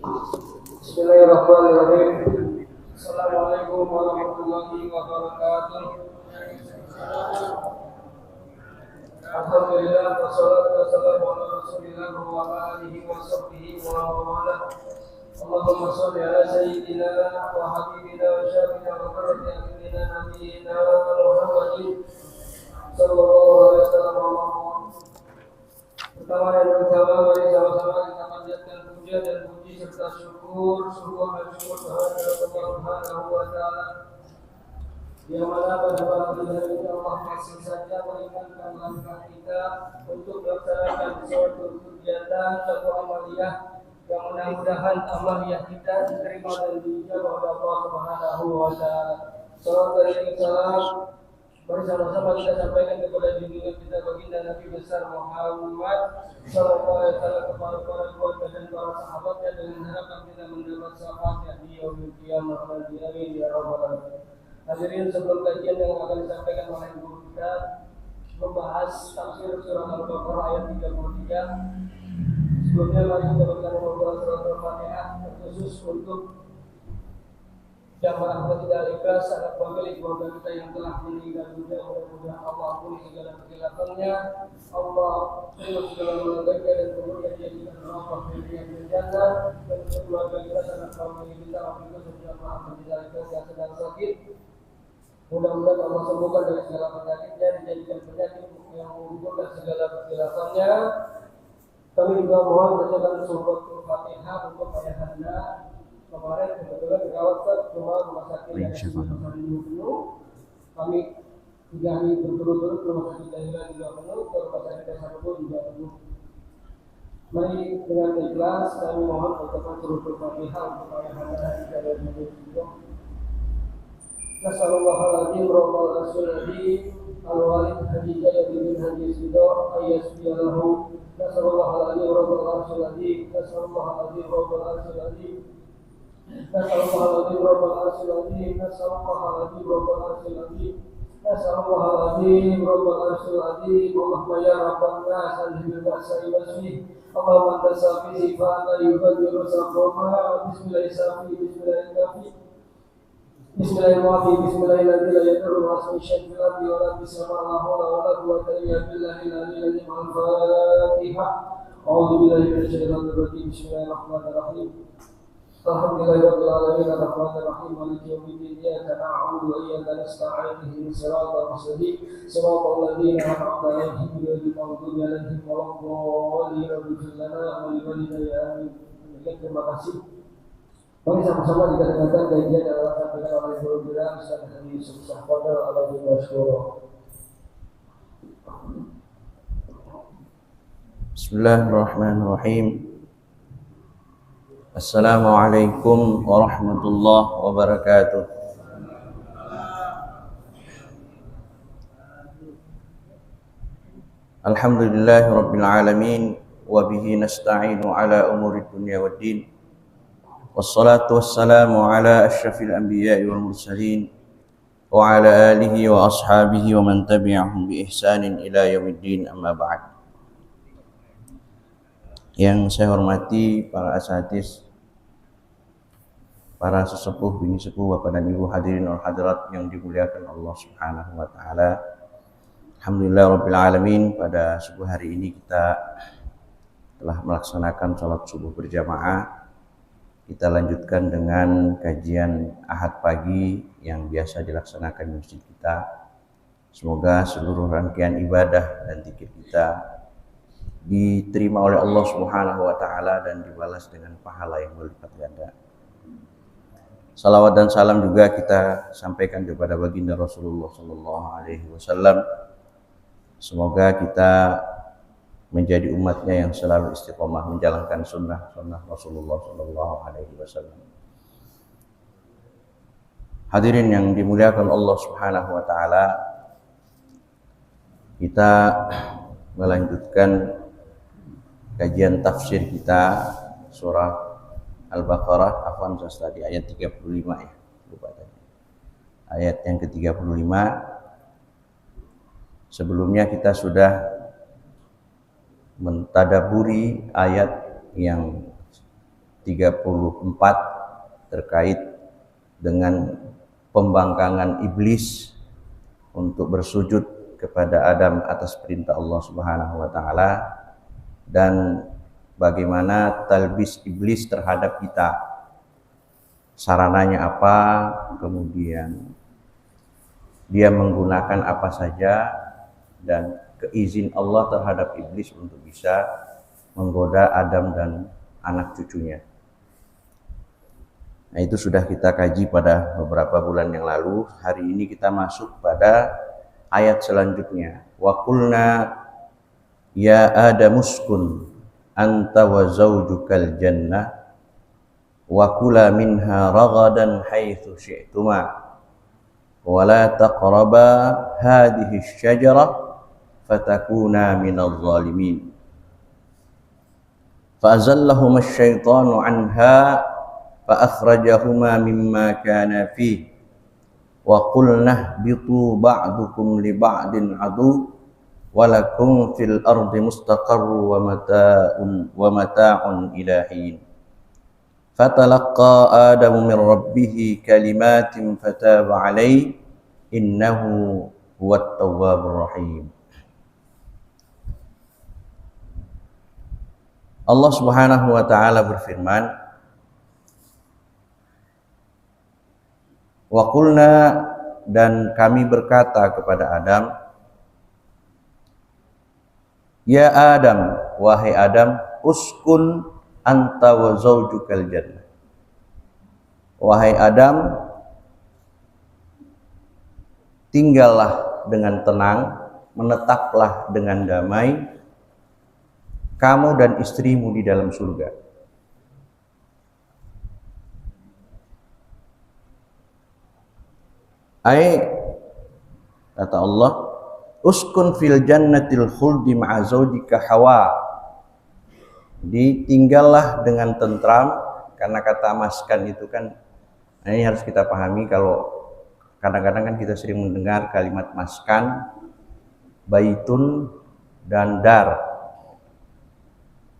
Bismillahirrahmanirrahim. Assalamualaikum warahmatullahi wabarakatuh. Alhamdulillah wassalatu wassalamu ala Rasulillah wa ala alihi wa sahbihi wa wala. Allahumma shalli ala sayyidina wa habibina wa syafiina wa qurrati a'yunina nabiyyina Muhammadin sallallahu alaihi wasallam. Pertama dan utama, mari sama-sama kita panjatkan puja dan puji serta syukur dan syukur kehadirat Allah Subhanahu wa taala. Yang mana pada malam ini Allah masih saja meringankan langkah kita untuk melaksanakan suatu kegiatan atau amaliyah yang mudah-mudahan amaliyah kita diterima dan dijabah oleh Allah Subhanahu wa taala. Salawat dan salam bersama-sama kita sampaikan kepada junjungan kita baginda Nabi besar Muhammad sallallahu alaihi wasallam, kepada para keluarga dan para sahabatnya, dengan harapan kita mendapat syafaatnya di yaumil qiyamah. Amin ya rabbal alamin. Hadirin, sebelum kajian yang akan disampaikan oleh guru kita membahas tafsir surah Al-Baqarah ayat 33. Sebelumnya mari kita membaca surat Al-Fatihah khusus untuk jamaah tidak ikhlas anak pemilik keluarga kita yang telah meninggal dunia. Mudah-mudahan Allah ampuni segala kesilapannya, Allah terima segala melanggarnya dan kemudian jadikan rahmat yang berjaya. Dan untuk keluarga kita anak pemilik kita waktu itu jamaah tidak ikhlas yang sedang sakit, mudah-mudahan Allah sembuhkan dari segala penyakitnya, dijadikan penyakit yang menggugurkan segala kesilapannya. Kami juga mohon bacakan surat Al-Fatihah untuk ayahanda. Kemarin kebetulan dirawat cuma rumah sakit yang penuh. Kami 3 hari berturut-turut rumah sakit daerah juga penuh, rumah sakit desa juga penuh. Mari dengan ikhlas kami mohon bacakan surat Al-Fatihah untuk ayahanda dari Nabi. Nasallallahu rabbal asyhadi al-walid hadijah bin hadis itu ayat bialahu. Nasallallahu rabbal asyhadi rabbal asyhadi. Nasallallahu rabbal asyhadi. Nasallallahu rabbal asyhadi. Nasallallahu rabbal asyhadi. Allahumma ya rabban nas alhil ba'sa wasfi. Allahumma anta safi fa yubadiru saqama. Bismillahirrahmanirrahim. Bismillahirrahmanirrahim. Bismillahirrahmanirrahim. La yadurru ma'asmi syai'in fil ardi wa la fis samaa'i la hawla wa la quwwata illa billahil aliyyil azim. Al-Fatihah. A'udzu billahi minasy syaithanir rajim. Bismillahirrahmanirrahim. Alhamdulillahirabbil alamin arrahmanir rahim maliki yaumiddin iyyaka na'budu wa iyyaka nasta'in ihdinas siratal mustaqim siratal ladzina an'amta 'alaihim ghairil maghdubi 'alaihim waladdallin. Amin. Terima kasih. Mari sama-sama kita dengarkan kajian yang akan disampaikan oleh guru kita Ustaz Haji Yusuf Sahfadal alaihi wasallam. Bismillahirrahmanirrahim. Assalamualaikum warahmatullahi wabarakatuh. Alhamdulillahi rabbil alamin wa bihi nasta'inu ala umuri dunya waddin. Wassalatu wassalamu ala asyrafil anbiya'i wal mursalin wa ala alihi wa ashabihi wa man tabi'ahum bi ihsanin ila yaumiddin, amma ba'd. Yang saya hormati para asatidz, para sesepuh, bini sepuh, bapak dan ibu, hadirin wal hadirat yang dimuliakan Allah Subhanahu wa taala. Alhamdulillah rabbil alamin, pada subuh hari ini kita telah melaksanakan salat subuh berjamaah. Kita lanjutkan dengan kajian Ahad pagi yang biasa dilaksanakan di masjid kita. Semoga seluruh rangkaian ibadah dan zikir kita diterima oleh Allah Subhanahu wa taala dan dibalas dengan pahala yang berlipat ganda. Salawat dan salam juga kita sampaikan kepada baginda Rasulullah sallallahu alaihi wasallam. Semoga kita menjadi umatnya yang selalu istiqomah menjalankan sunnah Rasulullah sallallahu alaihi wasallam. Hadirin yang dimuliakan Allah Subhanahu wa taala, kita melanjutkan kajian tafsir kita surah Al-Baqarah, tadi ayat 35 ya, lupa tadi. Ayat yang ke-35. Sebelumnya kita sudah mentadaburi ayat yang 34 terkait dengan pembangkangan iblis untuk bersujud kepada Adam atas perintah Allah Subhanahu wa taala, dan bagaimana talbis iblis terhadap kita, sarananya apa, kemudian dia menggunakan apa saja, dan keizin Allah terhadap iblis untuk bisa menggoda Adam dan anak cucunya. Nah, itu sudah kita kaji pada beberapa bulan yang lalu. Hari ini kita masuk pada ayat selanjutnya. Wa qulna ya Adamuskun anta wa zawjukal jannah wa kula minha ragadan haitsu syi'tuma wa la taqraba hadhihi asy-syajarah fatakuna minadh dhalimin. Fa'azallahuma asy-syaitanu 'anha fa'akhrajahuma mimma kana fihi wa qulna ihbitu ba'dukum li ba'din 'adu wa lakum fil ardi mustaqarrun wa mata'un ila hin. Fatalaqqa Adamu min rabbih kalimatin fataba 'alaihi innahu huwat tawwabur rahim. Allah Subhanahu wa taala berfirman, wa qulna, dan kami berkata kepada Adam, ya Adam, wahai Adam, uskun anta wa zawjukal jannah. Wahai Adam, tinggallah dengan tenang, menetaplah dengan damai kamu dan istrimu di dalam surga. Kata Allah, uskun fil jannatil khuldi ma'a zawjika Hawa. Ditinggallah dengan tentram, karena kata maskan itu kan, ini harus kita pahami. Kalau kadang-kadang kan kita sering mendengar kalimat maskan, baitun dan dar.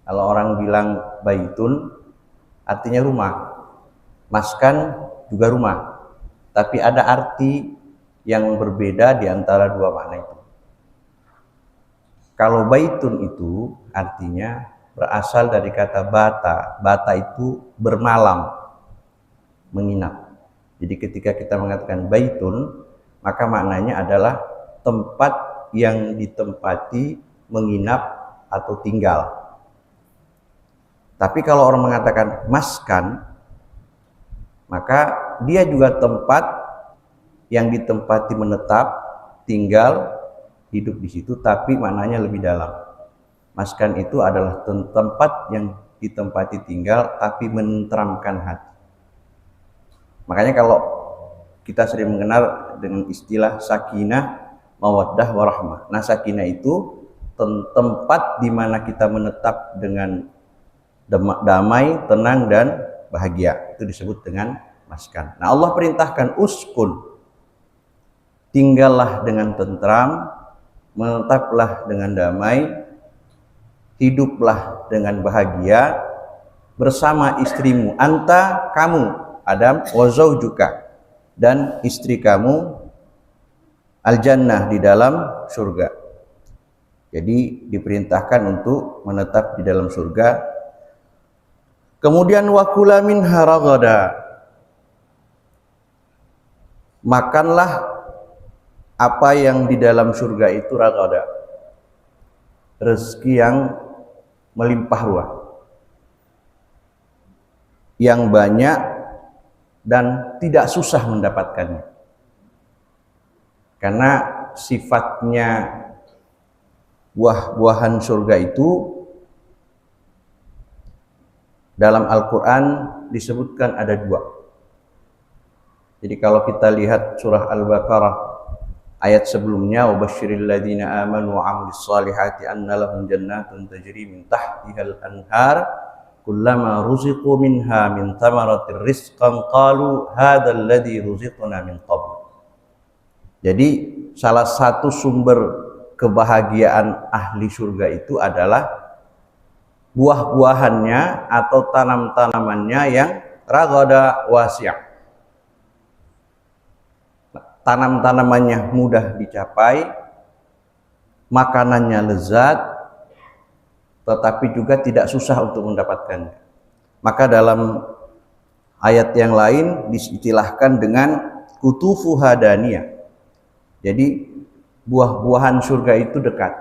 Kalau orang bilang baitun artinya rumah, maskan juga rumah, tapi ada arti yang berbeda di antara dua makna itu. Kalau baitun itu artinya berasal dari kata bata. Bata itu bermalam, menginap. Jadi ketika kita mengatakan baitun, maka maknanya adalah tempat yang ditempati, menginap atau tinggal. Tapi kalau orang mengatakan maskan, maka dia juga tempat yang ditempati menetap, tinggal, hidup di situ, tapi maknanya lebih dalam. Maskan itu adalah tempat yang ditempati tinggal, tapi menenteramkan hati. Makanya kalau kita sering mengenal dengan istilah sakinah, mawaddah, warahmah. Nah, sakinah itu tempat di mana kita menetap dengan damai, tenang, dan bahagia. Itu disebut dengan maskan. Nah, Allah perintahkan uskun, tinggallah dengan tentram, menetaplah dengan damai, hiduplah dengan bahagia bersama istrimu, anta, kamu Adam, wa zawjuka, dan istri kamu, al-jannah, di dalam surga. Jadi diperintahkan untuk menetap di dalam surga. Kemudian wakula minha ragada, makanlah apa yang di dalam surga itu ragada, rezeki yang melimpah ruah, yang banyak dan tidak susah mendapatkannya. Karena sifatnya buah-buahan surga itu dalam Al-Quran disebutkan ada dua. Jadi kalau kita lihat surah Al-Baqarah ayat sebelumnya, wa basyiril ladzina amanu wa 'amilus solihati anna lahum jannatun tajri min tahtihal anhar kullama ruziqu minha min thamaratir rizqan qalu hadzal ladzi ruziqna min qabl. Jadi salah satu sumber kebahagiaan ahli surga itu adalah buah-buahannya atau tanam-tanamannya yang raghada wasi'. Tanam-tanamannya mudah dicapai, makanannya lezat, tetapi juga tidak susah untuk mendapatkannya. Maka dalam ayat yang lain diistilahkan dengan kutufuha daniyah. Jadi buah-buahan surga itu dekat.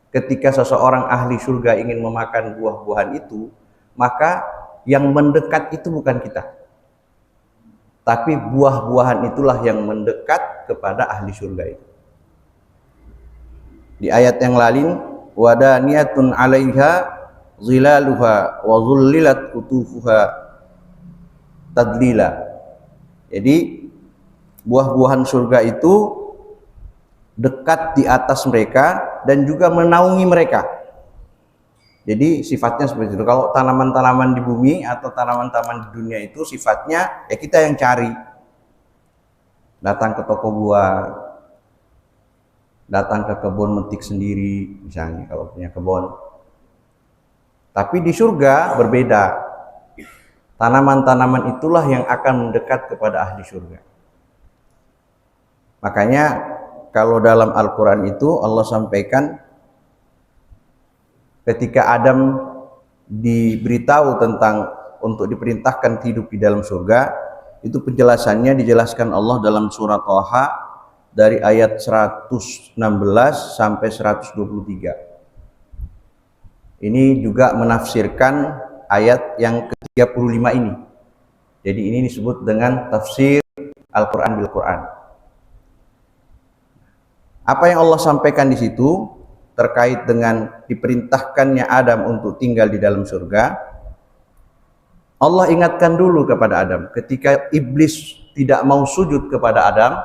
Ketika seseorang ahli surga ingin memakan buah-buahan itu, maka yang mendekat itu bukan kita, tapi buah-buahan itulah yang mendekat kepada ahli surga itu. Di ayat yang lain, wadaniyatun 'alaiha zilaluha wa dhullilat qutufuha tadlila. Jadi buah-buahan surga itu dekat di atas mereka dan juga menaungi mereka. Jadi sifatnya seperti itu. Kalau tanaman-tanaman di bumi atau tanaman-tanaman di dunia itu sifatnya ya kita yang cari. Datang ke toko buah, datang ke kebun metik sendiri misalnya kalau punya kebun. Tapi di surga berbeda. Tanaman-tanaman itulah yang akan mendekat kepada ahli surga. Makanya kalau dalam Al-Quran itu Allah sampaikan ketika Adam diberitahu tentang untuk diperintahkan hidup di dalam surga, itu penjelasannya dijelaskan Allah dalam surat Thaha dari ayat 116 sampai 123. Ini juga menafsirkan ayat yang ke-35 ini. Jadi ini disebut dengan tafsir Al-Quran bil Quran. Apa yang Allah sampaikan di situ terkait dengan diperintahkannya Adam untuk tinggal di dalam surga, Allah ingatkan dulu kepada Adam ketika iblis tidak mau sujud kepada Adam,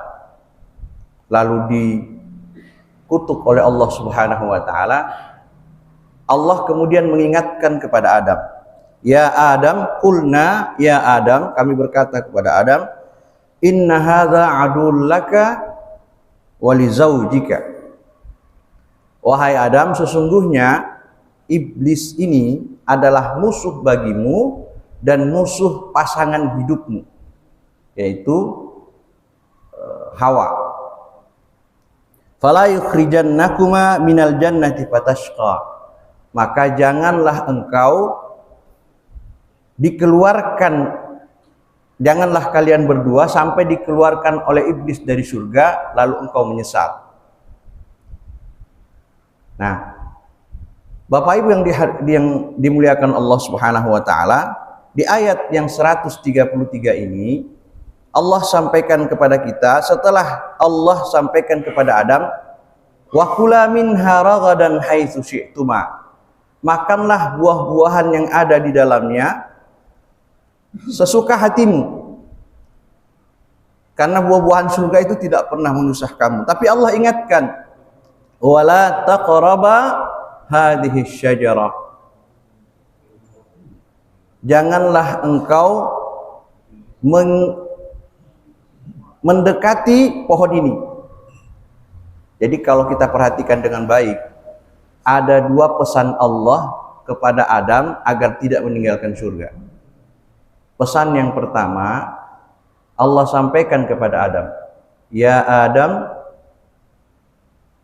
lalu dikutuk oleh Allah Subhanahu wa taala. Allah kemudian mengingatkan kepada Adam, ya Adam, qulna ya Adam, kami berkata kepada Adam, inna hadza adull laka wa li zaujika. Wahai Adam, sesungguhnya iblis ini adalah musuh bagimu dan musuh pasangan hidupmu, yaitu Hawa. Fala yukhrijannakuma minal jannati fatashqa. Maka janganlah engkau dikeluarkan, janganlah kalian berdua sampai dikeluarkan oleh iblis dari surga lalu engkau menyesal. Nah, Bapak Ibu yang dimuliakan Allah Subhanahu wa taala, di ayat yang 133 ini Allah sampaikan kepada kita, setelah Allah sampaikan kepada Adam, wa kula minha ragadan haitsu syi'tuma. Makanlah buah-buahan yang ada di dalamnya sesuka hatimu. Karena buah-buahan surga itu tidak pernah menusah kamu. Tapi Allah ingatkan, wala taqraba hadhihi syajarah. Janganlah engkau mendekati pohon ini. Jadi kalau kita perhatikan dengan baik, ada dua pesan Allah kepada Adam agar tidak meninggalkan surga. Pesan yang pertama, Allah sampaikan kepada Adam, ya Adam,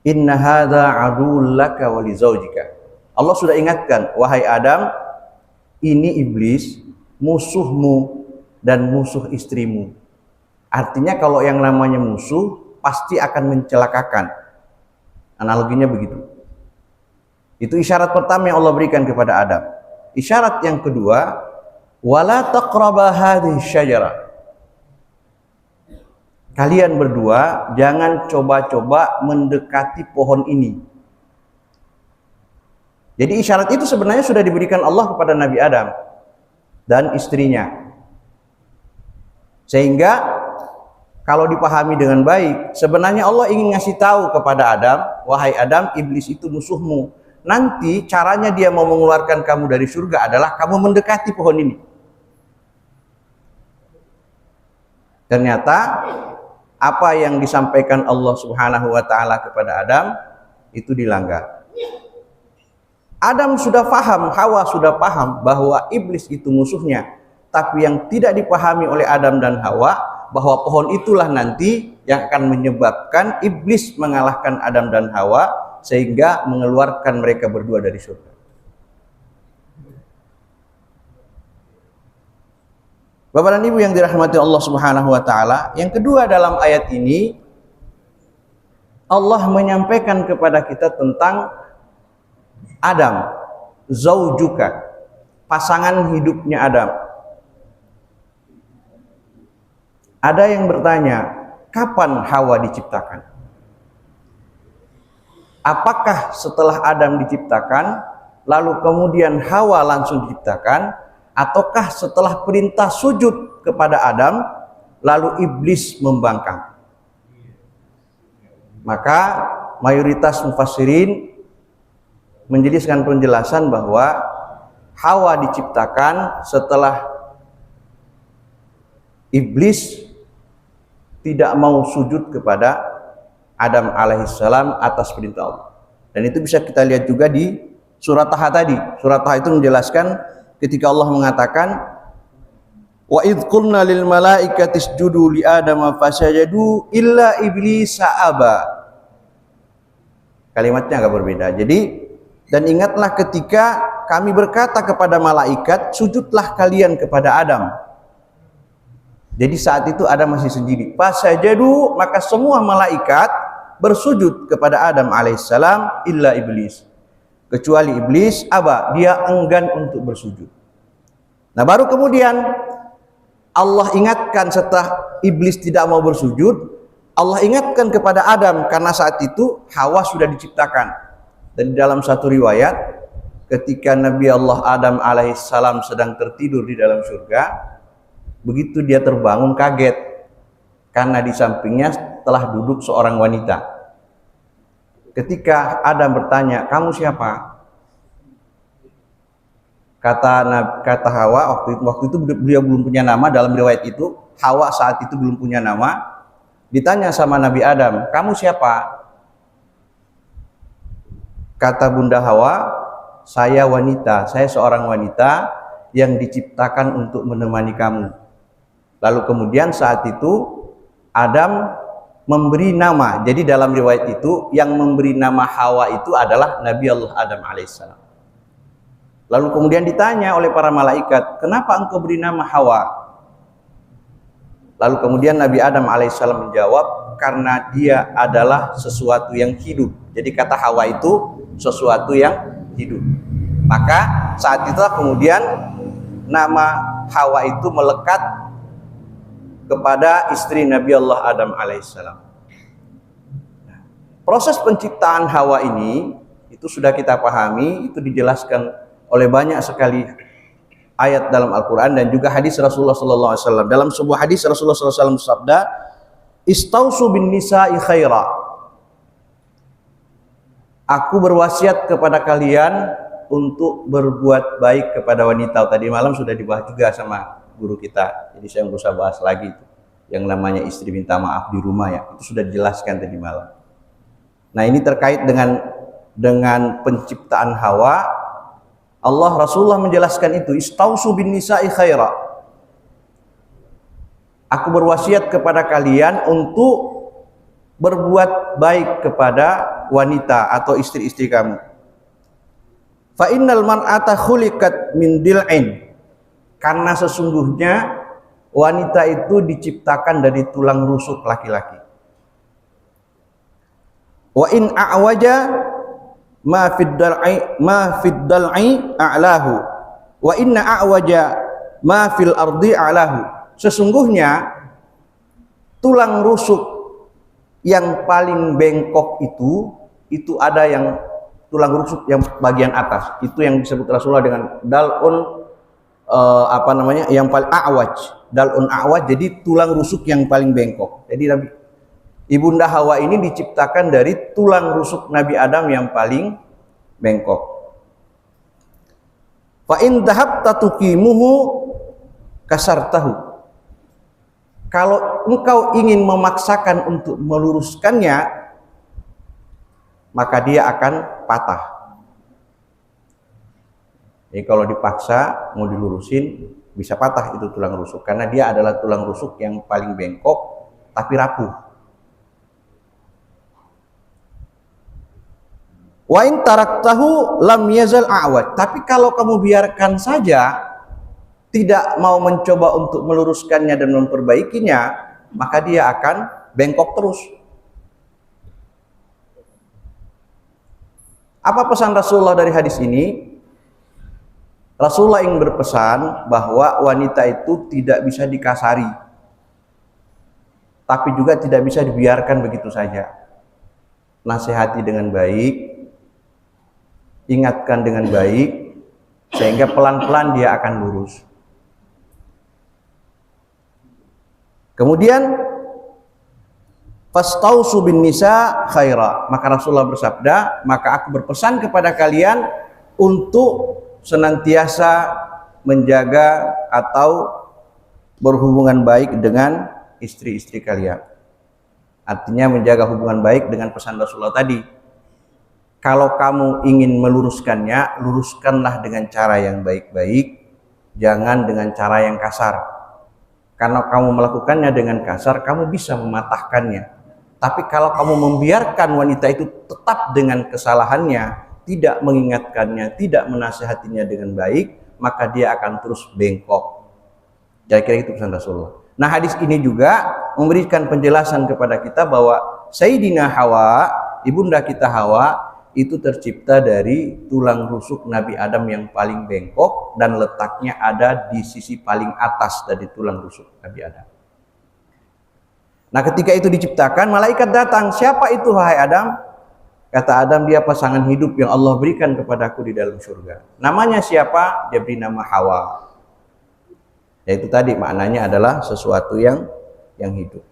inna hadza aduwwun laka wa li zaujika. Allah sudah ingatkan, wahai Adam, ini iblis musuhmu dan musuh istrimu. Artinya kalau yang namanya musuh pasti akan mencelakakan. Analoginya begitu. Itu isyarat pertama yang Allah berikan kepada Adam. Isyarat yang kedua, wala taqraba hadhihi syajarah. Kalian berdua jangan coba-coba mendekati pohon ini. Jadi isyarat itu sebenarnya sudah diberikan Allah kepada Nabi Adam dan istrinya. Sehingga kalau dipahami dengan baik, sebenarnya Allah ingin ngasih tahu kepada Adam, wahai Adam, iblis itu musuhmu. Nanti caranya dia mau mengeluarkan kamu dari surga adalah kamu mendekati pohon ini. Ternyata apa yang disampaikan Allah Subhanahu wa taala kepada Adam itu dilanggar. Adam sudah paham, Hawa sudah paham bahwa iblis itu musuhnya. Tapi yang tidak dipahami oleh Adam dan Hawa, bahwa pohon itulah nanti yang akan menyebabkan iblis mengalahkan Adam dan Hawa, sehingga mengeluarkan mereka berdua dari surga. Bapak dan Ibu yang dirahmati Allah Subhanahu wa taala, yang kedua dalam ayat ini Allah menyampaikan kepada kita tentang Adam, zaujuka, pasangan hidupnya Adam. Ada yang bertanya, kapan Hawa diciptakan? Apakah setelah Adam diciptakan, lalu kemudian Hawa langsung diciptakan, ataukah setelah perintah sujud kepada Adam, lalu iblis membangkang? Maka mayoritas mufassirin menjelaskan penjelasan bahwa Hawa diciptakan setelah iblis tidak mau sujud kepada Adam alaihissalam atas perintah Allah. Dan itu bisa kita lihat juga di surat Taha tadi. Surat Taha itu menjelaskan ketika Allah mengatakan, wa idh qulna lil malaikati isjudu li adama fasajadu illa iblisa aba. Kalimatnya agak berbeda. Jadi, dan ingatlah ketika kami berkata kepada malaikat, sujudlah kalian kepada Adam. Jadi saat itu Adam masih sendiri. Fasajadu, maka semua malaikat bersujud kepada Adam alaihissalam illa iblis. Kecuali iblis, aba, dia enggan untuk bersujud. Nah, baru kemudian Allah ingatkan setelah iblis tidak mau bersujud, Allah ingatkan kepada Adam karena saat itu Hawa sudah diciptakan. Dan dalam satu riwayat, ketika Nabi Allah Adam alaihissalam sedang tertidur di dalam surga, begitu dia terbangun kaget karena di sampingnya telah duduk seorang wanita. Ketika Adam bertanya, kamu siapa? Kata Hawa, waktu itu beliau belum punya nama. Dalam riwayat itu Hawa saat itu belum punya nama. Ditanya sama Nabi Adam, kamu siapa? Kata Bunda Hawa, saya wanita, saya seorang wanita yang diciptakan untuk menemani kamu. Lalu kemudian saat itu Adam memberi nama. Jadi dalam riwayat itu yang memberi nama Hawa itu adalah Nabi Allah Adam alaihissalam. Lalu kemudian ditanya oleh para malaikat, kenapa engkau beri nama Hawa? Lalu kemudian Nabi Adam alaihissalam menjawab, karena dia adalah sesuatu yang hidup. Jadi kata Hawa itu sesuatu yang hidup. Maka saat itulah kemudian nama Hawa itu melekat kepada istri Nabi Allah Adam alaihissalam. Proses penciptaan Hawa ini itu sudah kita pahami, itu dijelaskan oleh banyak sekali ayat dalam Al-Quran dan juga hadis Rasulullah SAW. Dalam sebuah hadis Rasulullah SAW bersabda, istausu bin nisa'i khaira. Aku berwasiat kepada kalian untuk berbuat baik kepada wanita. Tadi malam sudah dibahas juga sama guru kita, jadi saya nggak usah bahas lagi itu. Yang namanya istri minta maaf di rumah ya, itu sudah dijelaskan tadi malam. Nah, ini terkait dengan penciptaan Hawa. Allah Rasulullah menjelaskan itu, istausu bin nisa'i khaira. Aku berwasiat kepada kalian untuk berbuat baik kepada wanita atau istri-istri kamu. Fa innal mar'ata khuliqat min dil'in. Karena sesungguhnya wanita itu diciptakan dari tulang rusuk laki-laki. Wa in a'waja ma fid dal'i a'lahu wa inna a'waja ma fil ardi a'lahu. Sesungguhnya tulang rusuk yang paling bengkok itu ada yang tulang rusuk yang bagian atas, itu yang disebut Rasulullah dengan dal'un yang paling a'waj, dal'un a'waj, jadi tulang rusuk yang paling bengkok. Jadi Ibunda Hawa ini diciptakan dari tulang rusuk Nabi Adam yang paling bengkok. Fa in dhahabta tuqimuhu kasartahu. Kalau engkau ingin memaksakan untuk meluruskannya, maka dia akan patah. Jadi kalau dipaksa mau dilurusin bisa patah itu tulang rusuk karena dia adalah tulang rusuk yang paling bengkok tapi rapuh. Wa in taraktahu lam yazal a'wad. Tapi kalau kamu biarkan saja, tidak mau mencoba untuk meluruskannya dan memperbaikinya, maka dia akan bengkok terus. Apa pesan Rasulullah dari hadis ini? Rasulullah ingin berpesan bahwa wanita itu tidak bisa dikasari, tapi juga tidak bisa dibiarkan begitu saja. Nasihati dengan baik, ingatkan dengan baik, sehingga pelan-pelan dia akan lurus. Kemudian fastausu bin nisa khaira, maka Rasulullah bersabda, maka aku berpesan kepada kalian untuk senantiasa menjaga atau berhubungan baik dengan istri-istri kalian. Artinya menjaga hubungan baik dengan pesan Rasulullah tadi. Kalau kamu ingin meluruskannya, luruskanlah dengan cara yang baik-baik, jangan dengan cara yang kasar. Karena kamu melakukannya dengan kasar, kamu bisa mematahkannya. Tapi kalau kamu membiarkan wanita itu tetap dengan kesalahannya, tidak mengingatkannya, tidak menasihatinya dengan baik, maka dia akan terus bengkok. Kira-kira itu pesan Rasulullah. Nah, hadis ini juga memberikan penjelasan kepada kita bahwa Sayyidina Hawa, ibunda kita Hawa, itu tercipta dari tulang rusuk Nabi Adam yang paling bengkok dan letaknya ada di sisi paling atas dari tulang rusuk Nabi Adam. Nah, ketika itu diciptakan, malaikat datang. Siapa itu, wahai Adam? Kata Adam, dia pasangan hidup yang Allah berikan kepadaku di dalam surga. Namanya siapa? Dia beri nama Hawa. Yaitu tadi maknanya adalah sesuatu yang hidup.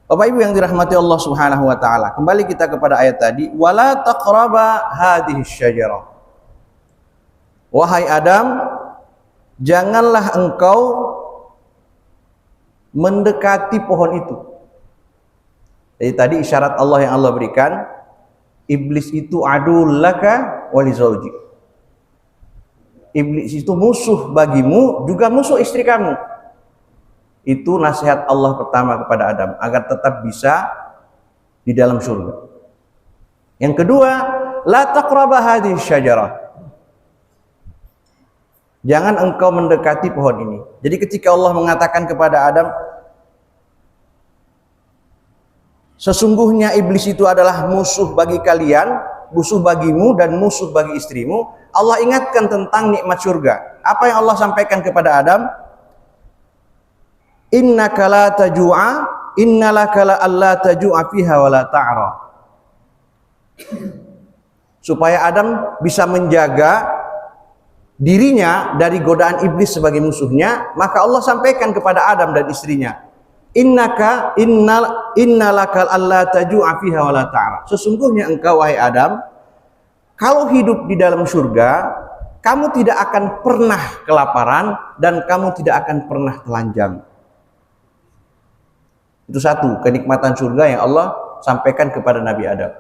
Bapak Ibu yang dirahmati Allah Subhanahu wa taala. Kembali kita kepada ayat tadi, wala taqraba hadhihi syajarah. Wahai Adam, janganlah engkau mendekati pohon itu. Jadi tadi isyarat Allah yang Allah berikan, iblis itu adul laka wa li zaujik. Iblis itu musuh bagimu, juga musuh istri kamu. Itu nasihat Allah pertama kepada Adam agar tetap bisa di dalam surga. Yang kedua, la taqraba hadhihi syajarah. Jangan engkau mendekati pohon ini. Jadi ketika Allah mengatakan kepada Adam, sesungguhnya iblis itu adalah musuh bagi kalian, musuh bagimu dan musuh bagi istrimu, Allah ingatkan tentang nikmat surga. Apa yang Allah sampaikan kepada Adam? Innaka la taju'a, innalaka la alla taju'a fiha wa la ta'ra. Supaya Adam bisa menjaga dirinya dari godaan iblis sebagai musuhnya, maka Allah sampaikan kepada Adam dan istrinya, innalaka alla taju'a fiha wa la ta'ra. Sesungguhnya engkau, wahai Adam, kalau hidup di dalam surga, kamu tidak akan pernah kelaparan dan kamu tidak akan pernah telanjang. Itu satu kenikmatan surga yang Allah sampaikan kepada Nabi Adam.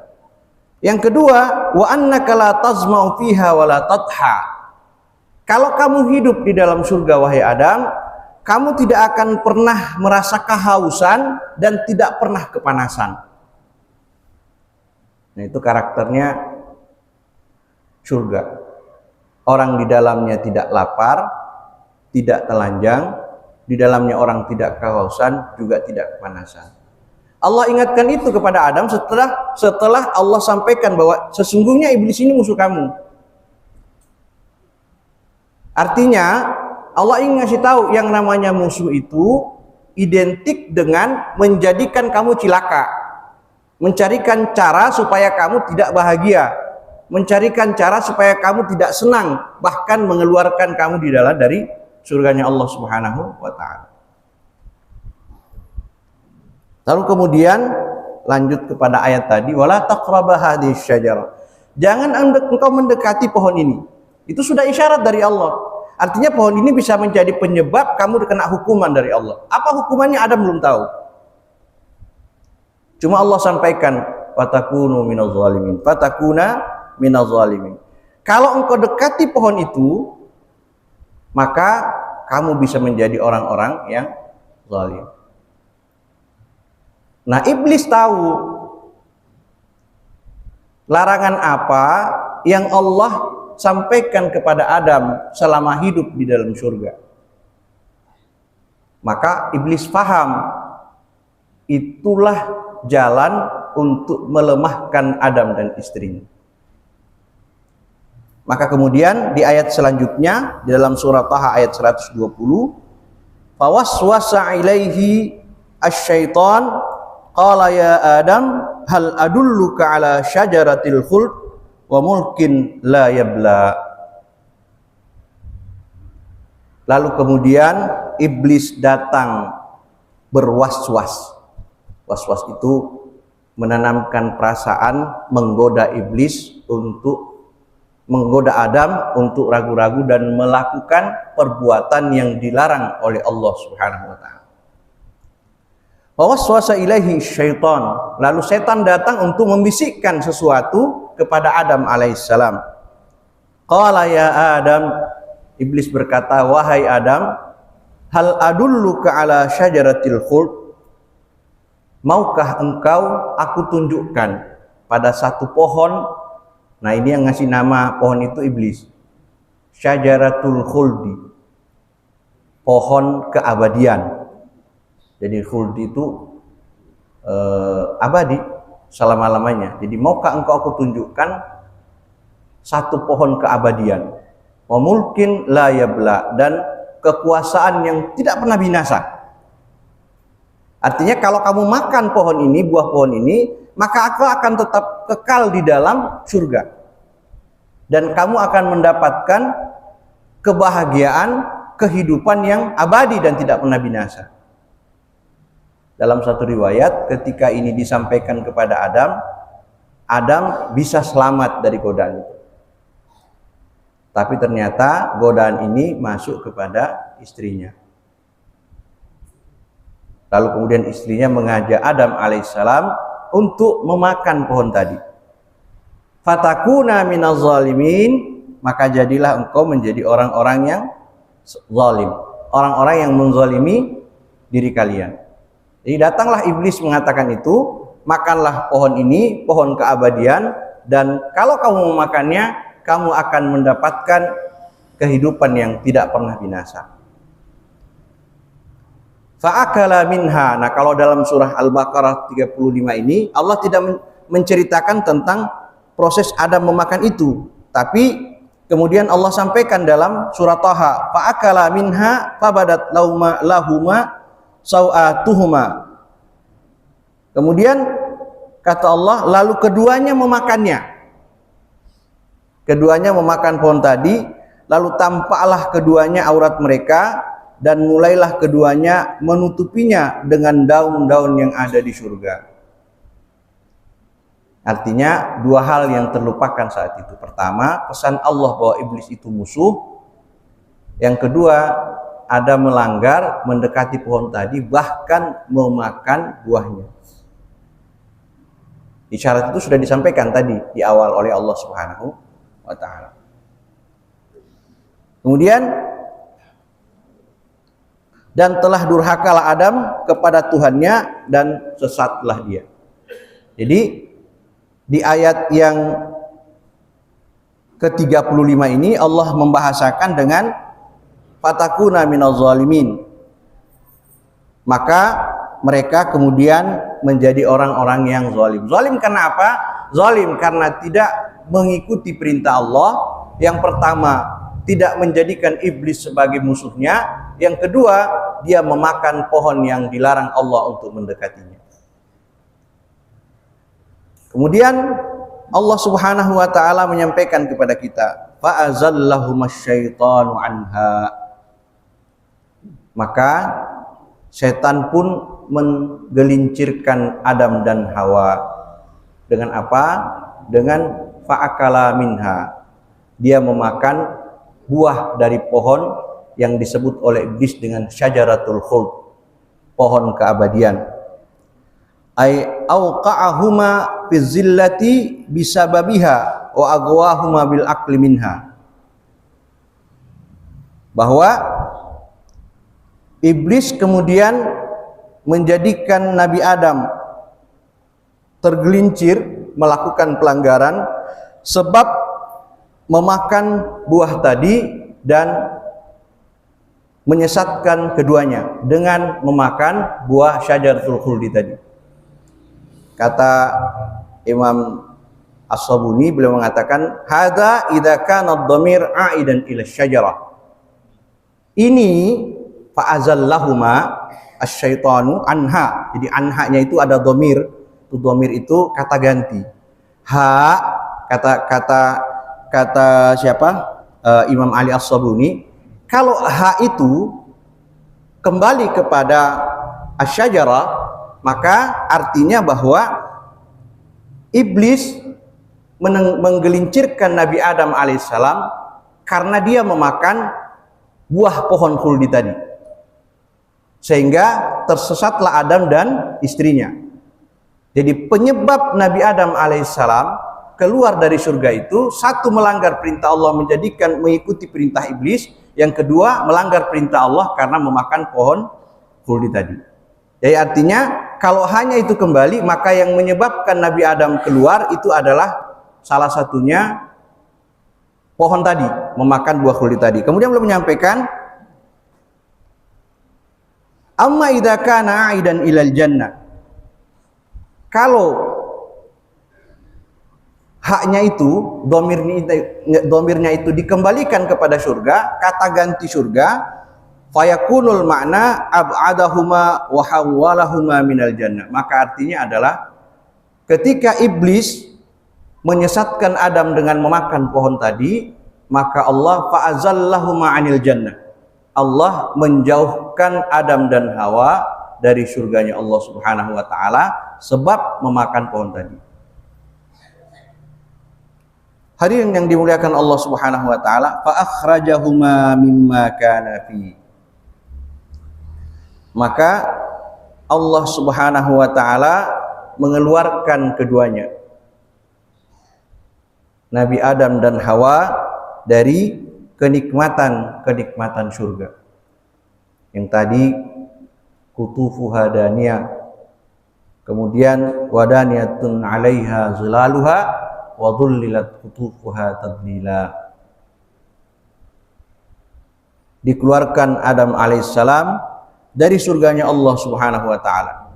Yang kedua, wa annaka la tazma'u fiha wa la tadha. Kalau kamu hidup di dalam surga, wahai Adam, kamu tidak akan pernah merasa kehausan dan tidak pernah kepanasan. Nah, itu karakternya surga. Orang di dalamnya tidak lapar, tidak telanjang, di dalamnya orang tidak kehausan, juga tidak kepanasan. Allah ingatkan itu kepada Adam setelah Allah sampaikan bahwa sesungguhnya iblis ini musuh kamu. Artinya Allah ingin ngasih tahu yang namanya musuh itu identik dengan menjadikan kamu cilaka, mencarikan cara supaya kamu tidak bahagia, mencarikan cara supaya kamu tidak senang, bahkan mengeluarkan kamu dari surganya Allah Subhanahu wa ta'ala. Lalu kemudian lanjut kepada ayat tadi, wala taqraba hadhihi syajarah. Jangan engkau mendekati pohon ini. Itu sudah isyarat dari Allah. Artinya pohon ini bisa menjadi penyebab kamu kena hukuman dari Allah. Apa hukumannya Adam belum tahu. Cuma Allah sampaikan, fatakunu minaz zalimin. Fatakuna minaz zalimin. Kalau engkau dekati pohon itu, maka kamu bisa menjadi orang-orang yang zalim. Nah, iblis tahu larangan apa yang Allah sampaikan kepada Adam selama hidup di dalam surga. Maka iblis paham itulah jalan untuk melemahkan Adam dan istrinya. Maka kemudian di ayat selanjutnya di dalam surah Taha ayat 120, fawaswasa ilaihi asyaitan qala ya Adam hal adulluka ala syajaratil khuld wa mulkin la yabla. Lalu kemudian iblis datang berwaswas. Waswas itu menanamkan perasaan, menggoda iblis untuk menggoda Adam untuk ragu-ragu dan melakukan perbuatan yang dilarang oleh Allah Subhanahu wa taala. Waswasa ilaihi syaitan. Lalu setan datang untuk membisikkan sesuatu kepada Adam alaihissalam. Qala ya Adam, iblis berkata, wahai Adam, hal adulluka ala syajaratil khuld? Maukah engkau aku tunjukkan pada satu pohon? Nah, ini yang ngasih nama pohon itu iblis. Syajaratul khuldi, pohon keabadian. Jadi khuldi itu abadi selama-lamanya. Jadi maukah engkau aku tunjukkan satu pohon keabadian, wa mulkin la yabla, dan kekuasaan yang tidak pernah binasa. Artinya kalau kamu makan pohon ini, buah pohon ini, maka aku akan tetap kekal di dalam surga. Dan kamu akan mendapatkan kebahagiaan, kehidupan yang abadi dan tidak pernah binasa. Dalam satu riwayat, ketika ini disampaikan kepada Adam, Adam bisa selamat dari godaan itu. Tapi ternyata godaan ini masuk kepada istrinya. Lalu kemudian istrinya mengajak Adam alaihissalam untuk memakan pohon tadi. Fatakuna minaz zalimin, maka jadilah engkau menjadi orang-orang yang zalim, orang-orang yang menzalimi diri kalian. Jadi datanglah iblis mengatakan itu, makanlah pohon ini, pohon keabadian, dan kalau kamu memakannya, kamu akan mendapatkan kehidupan yang tidak pernah binasa. Fa'akala minha. Nah, kalau dalam surah Al-Baqarah 35 ini Allah tidak menceritakan tentang proses Adam memakan itu, tapi kemudian Allah sampaikan dalam surah Taha, fa'akala minha fabadat lahuma sawatuhuma. Kemudian kata Allah, lalu keduanya memakannya. Keduanya memakan pohon tadi, lalu tampaklah keduanya aurat mereka, dan mulailah keduanya menutupinya dengan daun-daun yang ada di surga. Artinya dua hal yang terlupakan saat itu. Pertama, pesan Allah bahwa iblis itu musuh. Yang kedua, ada melanggar, mendekati pohon tadi, bahkan memakan buahnya. Isyarat itu sudah disampaikan tadi di awal oleh Allah Subhanahu wa taala. Kemudian, dan telah durhakalah Adam kepada Tuhannya dan sesatlah dia. Jadi di ayat yang ke-35 ini Allah membahasakan dengan fatakuna minaz zalimin. Maka mereka kemudian menjadi orang-orang yang zalim. Zalim karena apa? Zalim karena tidak mengikuti perintah Allah. Yang pertama, tidak menjadikan iblis sebagai musuhnya. Yang kedua, dia memakan pohon yang dilarang Allah untuk mendekatinya. Kemudian Allah Subhanahu wa taala menyampaikan kepada kita, fa'azallahumasyaitanu anha. Maka setan pun menggelincirkan Adam dan Hawa. Dengan apa? Dengan fa'akala minha. Dia memakan buah dari pohon yang disebut oleh iblis dengan syajaratul khuld, pohon keabadian. Ai auqa'ahuma fi zillati bisababiha wa aghwahuma bil aqli minha. bahwa iblis kemudian menjadikan Nabi Adam tergelincir melakukan pelanggaran sebab memakan buah tadi dan menyesatkan keduanya dengan memakan buah syajaratul khuldi tadi. Kata Imam As-Sabuni, beliau mengatakan, hadza idza kana ad-dhamir aidan ila syajarah. Ini fa'azallahuma asyaitanu anha. Jadi anha-nya itu ada dhamir. Itu dhamir itu kata ganti. Ha kata siapa? Imam Ali As-Sabuni. Kalau ha itu kembali kepada asyajarah, maka artinya bahwa iblis menggelincirkan Nabi Adam alaihissalam karena dia memakan buah pohon khuldi tadi, sehingga tersesatlah Adam dan istrinya. Jadi penyebab Nabi Adam alaihissalam keluar dari surga itu, satu, melanggar perintah Allah mengikuti perintah iblis, yang kedua melanggar perintah Allah karena memakan pohon khuldi tadi. Jadi artinya kalau hanya itu kembali, maka yang menyebabkan Nabi Adam keluar itu adalah salah satunya pohon tadi, memakan buah khuldi tadi. Kemudian beliau menyampaikan, amma idza kana aidan ilal jannah. Kalau haknya itu, domirnya itu dikembalikan kepada surga, kata ganti surga, fayakunul makna ab'adahuma wa hawwalahuma minal jannah. Maka artinya adalah ketika iblis menyesatkan Adam dengan memakan pohon tadi, maka Allah fa'azallahuma anil jannah. Allah menjauhkan Adam dan Hawa dari surganya Allah Subhanahu wa taala sebab memakan pohon tadi. Hadirin yang dimuliakan Allah Subhanahu wa taala, fa akhrajahuma mimma kana fi. Maka Allah Subhanahu wa taala mengeluarkan keduanya, Nabi Adam dan Hawa, dari kenikmatan surga. Yang tadi kutufuha daniyah, kemudian wadaniyatun 'alaiha zilaluha wa dhullilat qutufuha tadlila. Dikeluarkan Adam alaihissalam dari surganya Allah Subhanahu wa taala.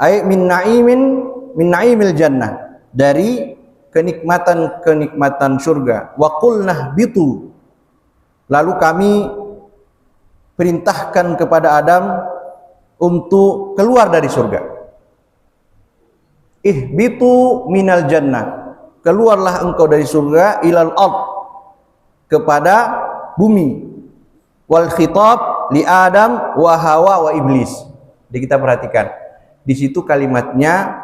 Ay min na'imil jannah, dari kenikmatan surga. Wa qulna bitu, lalu kami perintahkan kepada Adam untuk keluar dari surga. Ihbitu minal jannah, keluarlah engkau dari surga, ilal ard, kepada bumi. Wal khitab li Adam wa Hawa wa iblis. Jadi kita perhatikan, di situ kalimatnya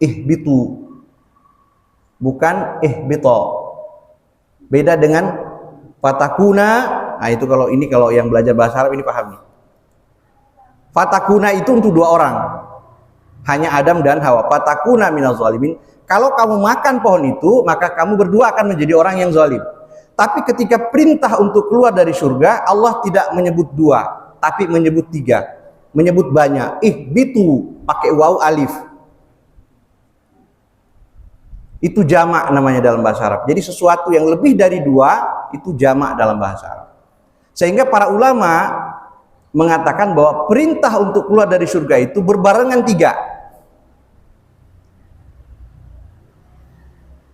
ihbitu, bukan ihbito. Beda dengan fatakuna. Nah itu kalau yang belajar bahasa Arab ini paham nih. Fatakuna itu untuk dua orang, hanya Adam dan Hawa. Fatakuna minaz zalimin. Kalau kamu makan pohon itu, maka kamu berdua akan menjadi orang yang zalim. Tapi ketika perintah untuk keluar dari surga, Allah tidak menyebut dua, tapi menyebut tiga, menyebut banyak. Ihbitu pakai waw alif. Itu jamak namanya dalam bahasa Arab. Jadi sesuatu yang lebih dari dua itu jamak dalam bahasa Arab. Sehingga para ulama mengatakan bahwa perintah untuk keluar dari surga itu berbarengan tiga.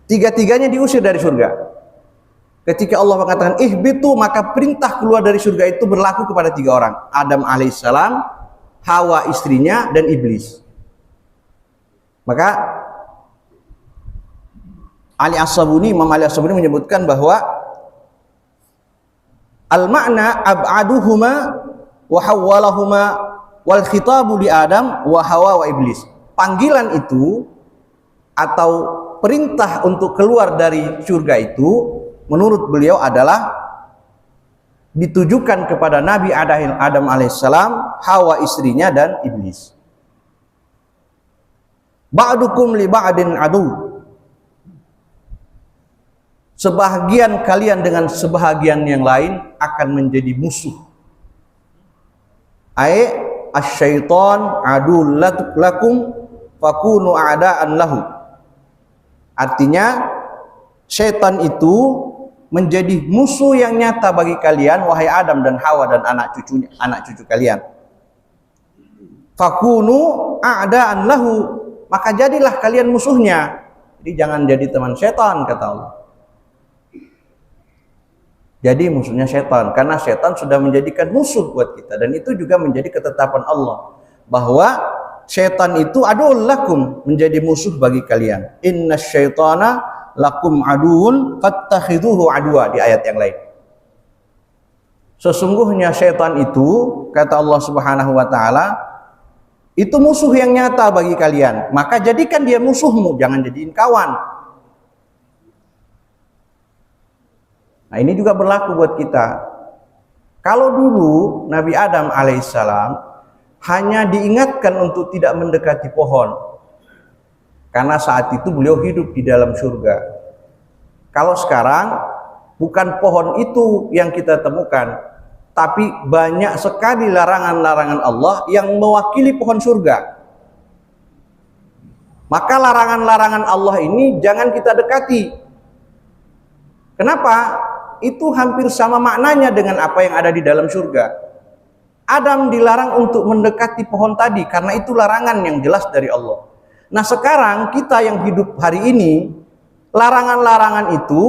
Tiga-tiganya diusir dari surga. Ketika Allah mengatakan ihbitu, maka perintah keluar dari surga itu berlaku kepada tiga orang. Adam alaihissalam, Hawa istrinya, dan iblis. Maka Imam Ali As-Sabuni menyebutkan bahwa al-ma'na ab'aduhuma wa hawwalahuma wal khitabu li Adam wa Hawa wa iblis. Panggilan itu atau perintah untuk keluar dari surga itu menurut beliau adalah ditujukan kepada Nabi Adam alaihissalam, Hawa istrinya, dan iblis. Ba'dukum li ba'din adu. sebahagian kalian dengan sebahagian yang lain akan menjadi musuh. Ai asyaiton adul lakum fakunu a'da'an lahu. Artinya syaitan itu menjadi musuh yang nyata bagi kalian, wahai Adam dan Hawa dan anak cucu kalian. Fakunu a'da'an lahu, maka jadilah kalian musuhnya. Jadi jangan jadi teman syaitan, kata Allah. Jadi musuhnya syaitan, karena syaitan sudah menjadikan musuh buat kita, dan itu juga menjadi ketetapan Allah bahwa syaitan itu adul lakum, menjadi musuh bagi kalian. Inna syaitana lakum aduun fattakhidhuhu adwa, di ayat yang lain. Sesungguhnya syaitan itu, kata Allah Subhanahu wa taala, itu musuh yang nyata bagi kalian, maka jadikan dia musuhmu, jangan jadiin kawan. Nah, ini juga berlaku buat kita. Kalau dulu Nabi Adam alaihissalam hanya diingatkan untuk tidak mendekati pohon, karena saat itu beliau hidup di dalam surga. Kalau sekarang bukan pohon itu yang kita temukan, tapi banyak sekali larangan-larangan Allah yang mewakili pohon surga. Maka larangan-larangan Allah ini jangan kita dekati. Kenapa? Itu hampir sama maknanya dengan apa yang ada di dalam surga. Adam dilarang untuk mendekati pohon tadi karena itu larangan yang jelas dari Allah. Nah, sekarang kita yang hidup hari ini, larangan-larangan itu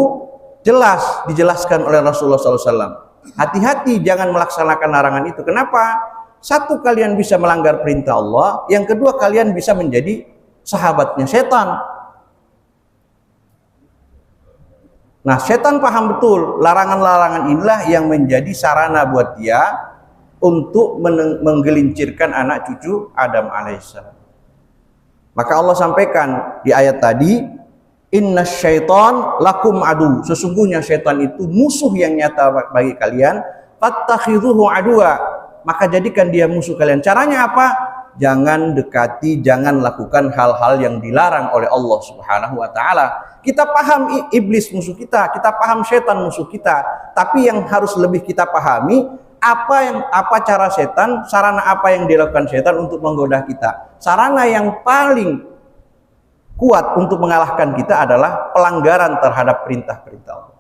jelas dijelaskan oleh Rasulullah SAW. Hati-hati jangan melaksanakan larangan itu. Kenapa? Satu, kalian bisa melanggar perintah Allah. Yang kedua, kalian bisa menjadi sahabatnya setan. Nah, setan paham betul larangan-larangan inilah yang menjadi sarana buat dia untuk menggelincirkan anak cucu Adam alaihissalam. Maka Allah sampaikan di ayat tadi, inna syaiton lakum adu, sesungguhnya syaitan itu musuh yang nyata bagi kalian, fattakhidhuhu adwa, maka jadikan dia musuh kalian. Caranya apa? Jangan dekati, jangan lakukan hal-hal yang dilarang oleh Allah Subhanahu wa taala. Kita paham iblis musuh kita paham syaitan musuh kita, tapi yang harus lebih kita pahami apa cara setan, sarana apa yang dilakukan setan untuk menggoda kita. Sarana yang paling kuat untuk mengalahkan kita adalah pelanggaran terhadap perintah-perintah Allah.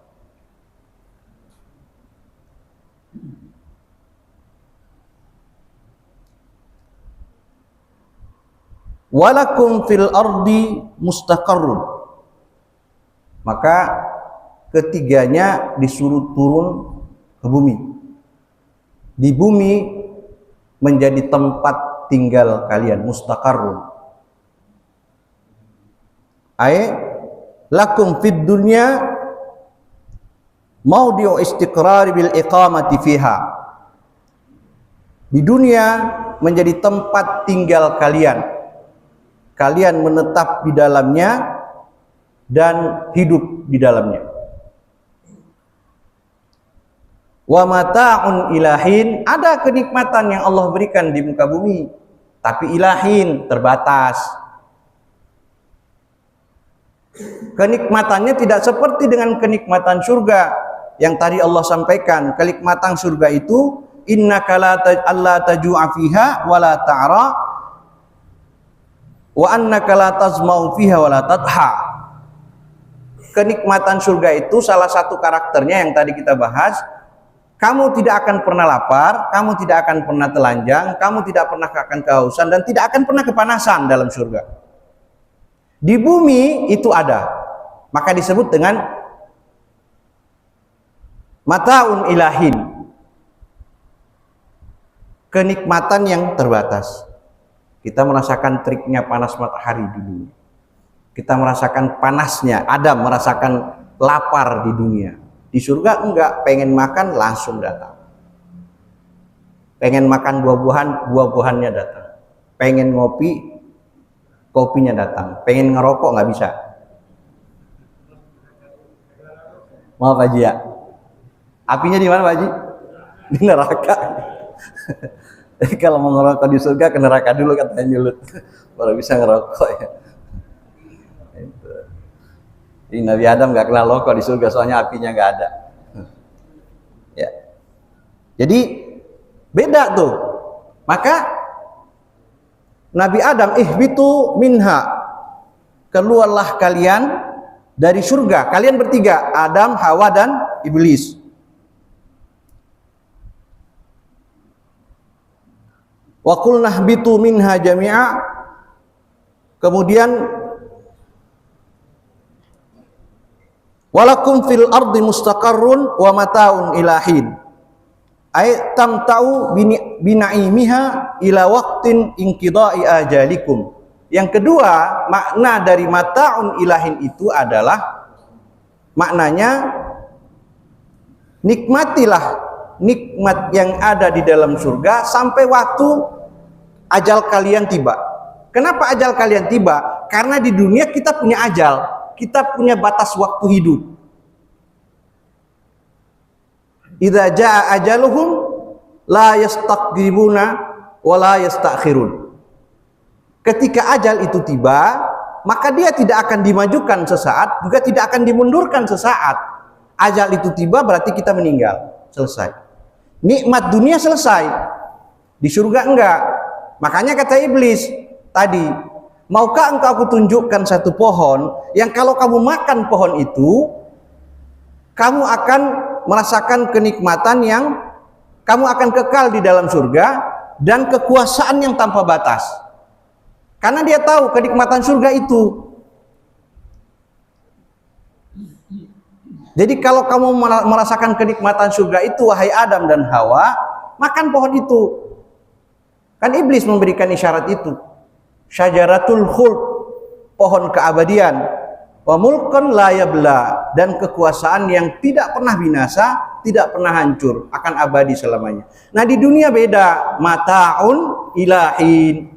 Walakum fil ardi mustaqarrun, maka ketiganya disuruh turun ke bumi. Di bumi menjadi tempat tinggal kalian, mustaqarrun. Ay lakum fid dunya maudi'u istiqrar bil iqamati fiha. Di dunia menjadi tempat tinggal kalian. Kalian menetap di dalamnya dan hidup di dalamnya. Wa mata'un ilahin, ada kenikmatan yang Allah berikan di muka bumi, tapi ilahin, terbatas. Kenikmatannya tidak seperti dengan kenikmatan surga yang tadi Allah sampaikan. Kenikmatan surga itu innaka la taju'a fiha wa la ta'ra wa annaka la tazma'u fiha wa la tadha. Kenikmatan surga itu salah satu karakternya yang tadi kita bahas, kamu tidak akan pernah lapar, kamu tidak akan pernah telanjang, kamu tidak pernah akan kehausan, dan tidak akan pernah kepanasan dalam surga. Di bumi itu ada, maka disebut dengan mata'un ilahin, kenikmatan yang terbatas. Kita merasakan teriknya panas matahari di dunia, kita merasakan panasnya, Adam merasakan lapar di dunia. Di surga enggak, pengen makan langsung datang, pengen makan buah-buahan, buah-buahannya datang, pengen ngopi, kopinya datang, pengen ngerokok nggak bisa. Maaf Pak Haji ya, apinya di mana Pak Haji? Di neraka. Jadi kalau mau ngerokok di surga ke neraka dulu katanya nyulut, baru bisa ngerokok ya. Jadi Nabi Adam nggak kena rokok di surga soalnya apinya nggak ada. Ya. Jadi beda tuh. Maka Nabi Adam, ihbitu minha, keluarlah kalian dari surga. Kalian bertiga, Adam, Hawa dan Iblis. Wa qulna ihbitu minha jami'a. Kemudian walakum fil ardi mustaqarrun wa mata'un ilahin. Ay tamta'u binaimiha ila waqtin inqida'i ajalikum. Yang kedua, makna dari mata'un ilahin itu adalah maknanya nikmatilah nikmat yang ada di dalam surga sampai waktu ajal kalian tiba. Kenapa ajal kalian tiba? Karena di dunia kita punya ajal, kita punya batas waktu hidup. Idza jaa ajaluhum la yastaqdimuna wa la yastakhirun. Ketika ajal itu tiba, maka dia tidak akan dimajukan sesaat, juga tidak akan dimundurkan sesaat. Ajal itu tiba berarti kita meninggal, selesai. Nikmat dunia selesai, di surga enggak. Makanya kata iblis tadi, maukah engkau kutunjukkan satu pohon yang kalau kamu makan pohon itu, kamu akan merasakan kenikmatan yang kamu akan kekal di dalam surga dan kekuasaan yang tanpa batas. Karena dia tahu kenikmatan surga itu. Jadi kalau kamu merasakan kenikmatan surga itu, wahai Adam dan Hawa, makan pohon itu. Kan iblis memberikan isyarat itu. Syajaratul khuld, pohon keabadian. Wa mulkun la yabla, dan kekuasaan yang tidak pernah binasa, tidak pernah hancur, akan abadi selamanya. Nah di dunia beda, mata'un ilahin.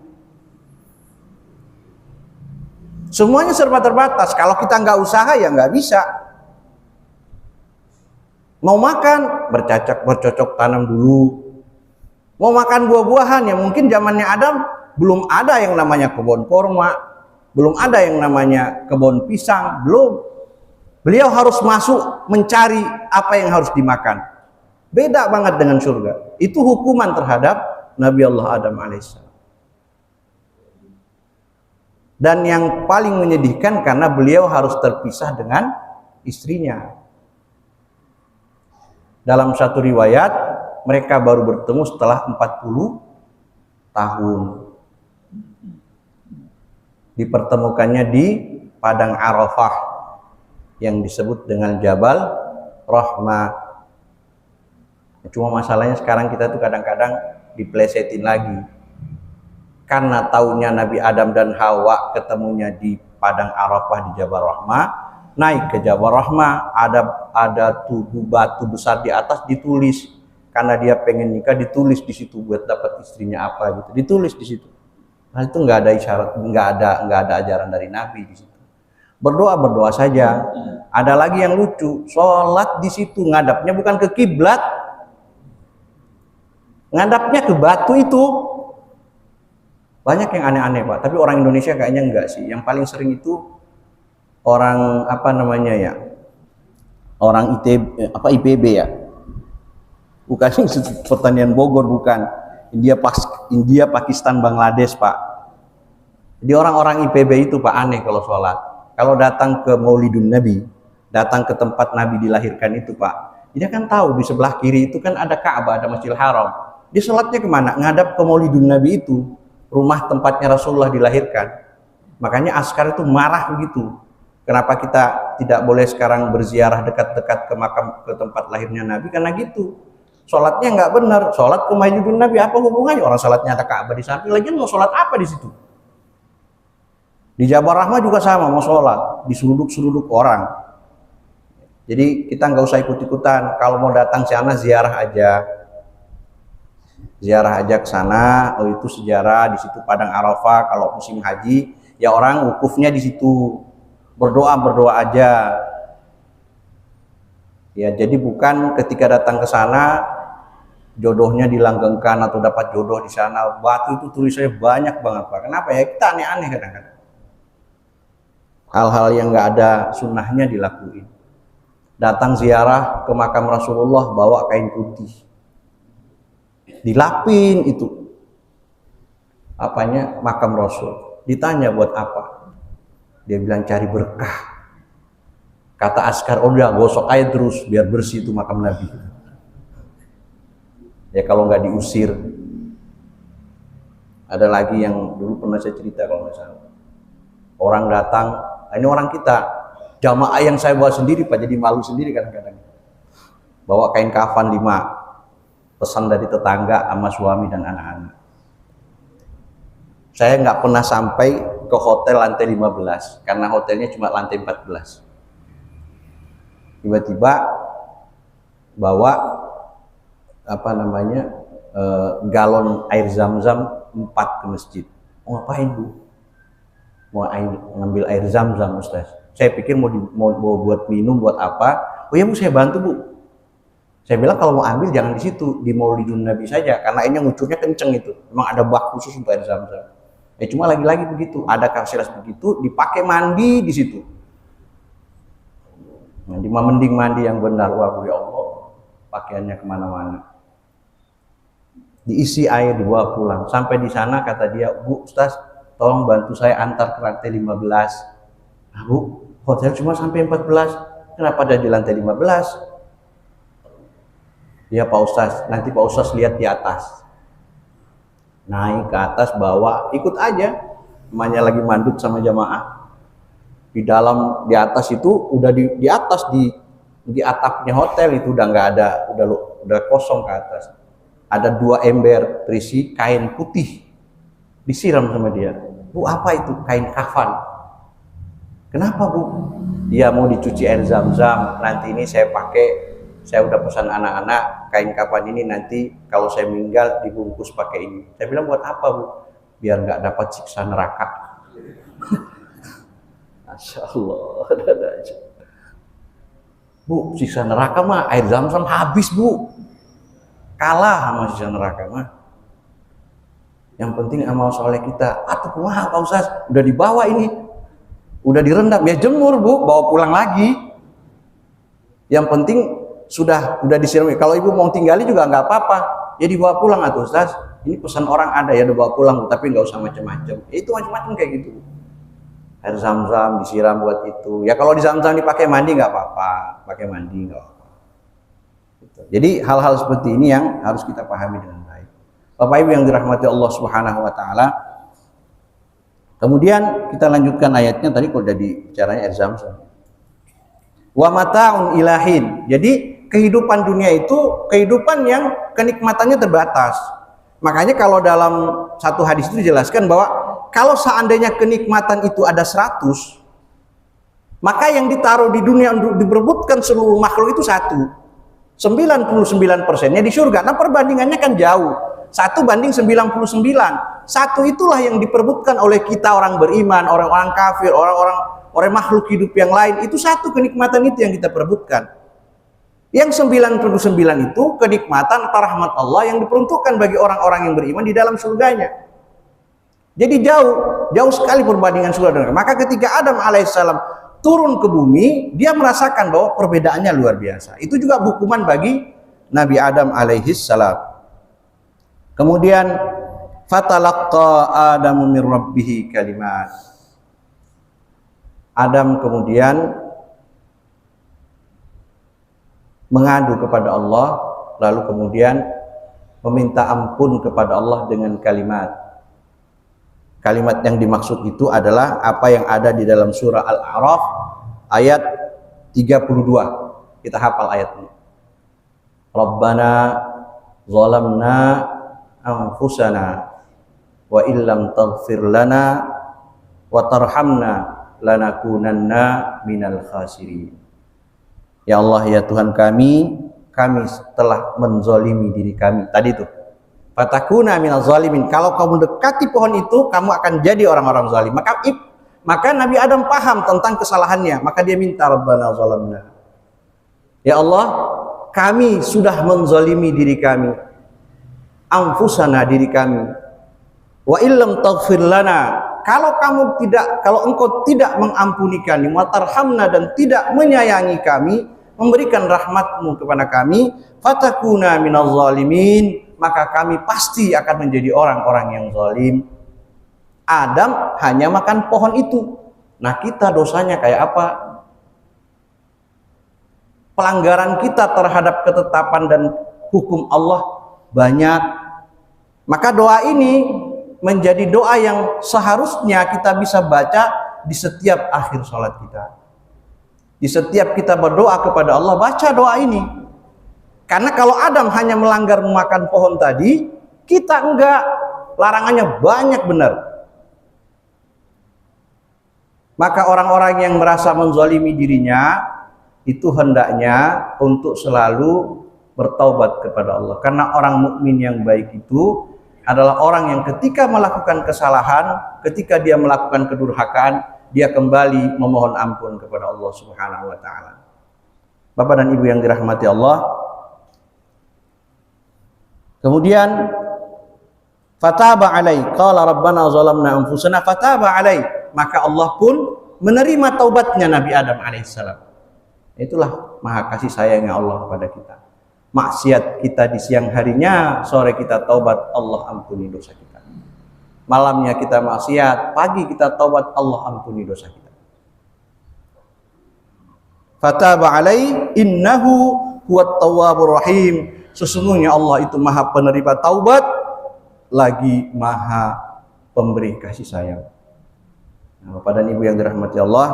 Semuanya serba terbatas. Kalau kita nggak usaha ya nggak bisa. Mau makan bercocok tanam dulu. Mau makan buah-buahan yang mungkin zamannya Adam belum ada yang namanya kebun kurma, belum ada yang namanya kebun pisang, belum. Beliau harus masuk mencari apa yang harus dimakan. Beda banget dengan surga. Itu hukuman terhadap Nabi Allah Adam alaihissalam. Dan yang paling menyedihkan karena beliau harus terpisah dengan istrinya. Dalam satu riwayat, mereka baru bertemu setelah 40 tahun. Dipertemukannya di Padang Arafah yang disebut dengan Jabal Rahmah. Cuma masalahnya sekarang kita tuh kadang-kadang diplesetin lagi. Karena taunya Nabi Adam dan Hawa ketemunya di Padang Arafah di Jabal Rahmah, naik ke Jabal Rahmah, ada tubuh batu besar di atas, ditulis. Karena dia pengen nikah, ditulis di situ buat dapat istrinya apa gitu, ditulis di situ. Nah itu nggak ada isyarat, nggak ada ajaran dari Nabi di situ. Berdoa saja. Ada lagi yang lucu, sholat di situ ngadapnya bukan ke kiblat, ngadapnya ke batu itu. Banyak yang aneh-aneh Pak, tapi orang Indonesia kayaknya enggak sih. Yang paling sering itu orang apa namanya ya, orang IPB ya, bukan Institut Pertanian Bogor, bukan. India, Pakistan, Bangladesh Pak. Jadi orang-orang IPB itu Pak aneh kalau sholat. Kalau datang ke Maulidun Nabi, datang ke tempat Nabi dilahirkan itu Pak, dia kan tahu di sebelah kiri itu kan ada Ka'bah, ada Masjidil Haram. Dia sholatnya kemana? Ngadap ke Maulidun Nabi itu, rumah tempatnya Rasulullah dilahirkan. Makanya Askar itu marah begitu. Kenapa kita tidak boleh sekarang berziarah dekat-dekat ke makam, ke tempat lahirnya Nabi? Karena gitu. Sholatnya nggak benar. Sholat ke Maulidun Nabi apa hubungannya? Orang sholatnya ada Ka'bah di samping, lagi mau sholat apa di situ? Di Jabal Rahmah juga sama, mau sholat di seruduk-seruduk orang. Jadi kita nggak usah ikut-ikutan. Kalau mau datang sana ziarah aja. Ziarah aja ke sana. Oh itu sejarah di situ Padang Arafah. Kalau musim haji ya orang wukufnya di situ. Berdoa aja. Ya jadi bukan ketika datang ke sana jodohnya dilanggengkan atau dapat jodoh di sana. Batu itu tulisannya banyak banget Pak. Kenapa ya? Kita aneh-aneh kadang-kadang. hal-hal yang nggak ada sunnahnya dilakuin. Datang ziarah ke makam Rasulullah bawa kain putih, dilapin itu apanya makam Rasul. Ditanya buat apa? Dia bilang cari berkah. Kata askar, oh udah gosok aja terus biar bersih itu makam Nabi. Ya kalau nggak diusir. Ada lagi yang dulu pernah saya cerita kalau nggak salah. Orang datang, ini orang kita, jamaah yang saya bawa sendiri Pak, jadi malu sendiri kadang-kadang. Bawa kain kafan 5, pesan dari tetangga sama suami dan anak-anak. Saya nggak pernah sampai ke hotel lantai 15 karena hotelnya cuma lantai 14. Tiba-tiba bawa apa namanya galon air zam-zam 4 ke masjid. Mau ngapain Bu? Mau ngambil air zam-zam Ustaz. Saya pikir mau buat minum, buat apa? Oh ya Bu, saya bantu Bu. Saya bilang kalau mau ambil jangan di situ, di Maulidun Nabi saja, karena ini ngucurnya kenceng itu. Memang ada bak khusus untuk air zam-zam. Cuma lagi-lagi begitu, ada kapasitas begitu, dipakai mandi di situ. Mending mandi yang benar, wah ya Allah, pakaiannya kemana-mana. Diisi air, dibawa pulang. Sampai di sana kata dia, Bu Ustaz, tolong bantu saya antar ke lantai 15. Nah, Bu, hotel cuma sampai 14, kenapa ada di lantai 15? Ya Pak Ustaz, nanti Pak Ustaz lihat di atas. Naik ke atas, bawa, ikut aja. Namanya lagi mandut sama jamaah. Di atas itu udah di atas di atapnya hotel itu udah nggak ada, udah kosong ke atas. Ada 2 ember terisi kain putih, disiram sama dia. Bu, apa itu? Kain kafan. Kenapa Bu? Dia mau dicuci air zam-zam, nanti ini saya pakai. Saya udah pesan anak-anak, kain kafan ini nanti kalau saya meninggal dibungkus pakai ini. Saya bilang buat apa Bu? Biar nggak dapat siksa neraka. Masya Allah, ada aja. Bu, siksa neraka mah air zam-zam habis Bu. Kalah sama siksa neraka mah. Yang penting amal soleh kita. Atuh kumaha Pak Ustaz? Udah dibawa ini. Udah direndam, ya jemur Bu, bawa pulang lagi. Yang penting sudah disiram. Kalau ibu mau tinggali juga nggak apa-apa. Ya dibawa pulang atuh Ustaz. Ini pesan orang ada ya, dibawa pulang tapi nggak usah macam-macam. Itu macam-macam kayak gitu. Air zam-zam disiram buat itu. Ya kalau di zam-zam dipakai mandi nggak apa-apa, pakai mandi nggak apa-apa. Gitu. Jadi hal-hal seperti ini yang harus kita pahami dengan baik. Bapak Ibu yang dirahmati Allah Subhanahu Wa Taala. Kemudian kita lanjutkan ayatnya tadi kalau udah bicaranya air zam-zam. Wa mata'un ilahin. Jadi kehidupan dunia itu kehidupan yang kenikmatannya terbatas. Makanya kalau dalam satu hadis itu dijelaskan bahwa kalau seandainya kenikmatan itu ada 100, maka yang ditaruh di dunia untuk diperebutkan seluruh makhluk itu 1. 99%-nya di surga. Nah perbandingannya kan jauh. 1 banding 99. 1 itulah yang diperebutkan oleh kita orang beriman, orang-orang kafir, orang makhluk hidup yang lain. Itu 1 kenikmatan itu yang kita perebutkan. Yang 99 itu kenikmatan atau rahmat Allah yang diperuntukkan bagi orang-orang yang beriman di dalam surganya. Jadi jauh sekali perbandingan surga dan neraka. Maka ketika Adam alaihissalam turun ke bumi, dia merasakan bahwa perbedaannya luar biasa. Itu juga hukuman bagi Nabi Adam alaihissalam. Kemudian fatalaqqa Adamu min rabbih kalimat. Adam kemudian mengadu kepada Allah, lalu kemudian meminta ampun kepada Allah dengan kalimat. Kalimat yang dimaksud itu adalah apa yang ada di dalam surah Al-A'raf ayat 32. Kita hafal ayatnya. Rabbana zalamna anfusana wa illam taghfir lana wa tarhamna lanakunanna minal khasirin. Ya Allah, ya Tuhan kami telah menzalimi diri kami. Tadi itu. Fatakuna minaz zalimin. Kalau kamu mendekati pohon itu, kamu akan jadi orang-orang zalim. Maka Nabi Adam paham tentang kesalahannya. Maka dia minta Rabbana zalamna. Ya Allah, kami sudah menzalimi diri kami. Anfusana, diri kami. Wa illam taghfir lana. kalau engkau tidak mengampuni kami, wa tarhamna, dan tidak menyayangi kami, memberikan rahmatmu kepada kami, fatakuna minaz zalimin, maka kami pasti akan menjadi orang-orang yang zalim. Adam hanya makan pohon itu. Nah, kita dosanya kayak apa? Pelanggaran kita terhadap ketetapan dan hukum Allah banyak. Maka doa ini menjadi doa yang seharusnya kita bisa baca di setiap akhir sholat kita. Di setiap kita berdoa kepada Allah, baca doa ini. Karena kalau Adam hanya melanggar memakan pohon tadi, kita enggak. Larangannya banyak benar. Maka orang-orang yang merasa menzalimi dirinya, itu hendaknya untuk selalu bertaubat kepada Allah. Karena orang mukmin yang baik itu adalah orang yang ketika melakukan kesalahan, ketika dia melakukan kedurhakaan, dia kembali memohon ampun kepada Allah Subhanahu wa taala. Bapak dan Ibu yang dirahmati Allah. Kemudian fataba alai, qala rabbana zalamna anfusana fataba alai, maka Allah pun menerima taubatnya Nabi Adam alaihissalam. Itulah maha kasih sayangnya Allah kepada kita. Maksiat kita di siang harinya, sore kita taubat, Allah ampuni dosa kita. Malamnya kita maksiat, pagi kita taubat, Allah ampuni dosa kita. Fataba alai innahu huwat tawwabur rahim. Sesungguhnya Allah itu maha penerima taubat, lagi maha pemberi kasih sayang. Nah, Bapak dan Ibu yang dirahmati Allah,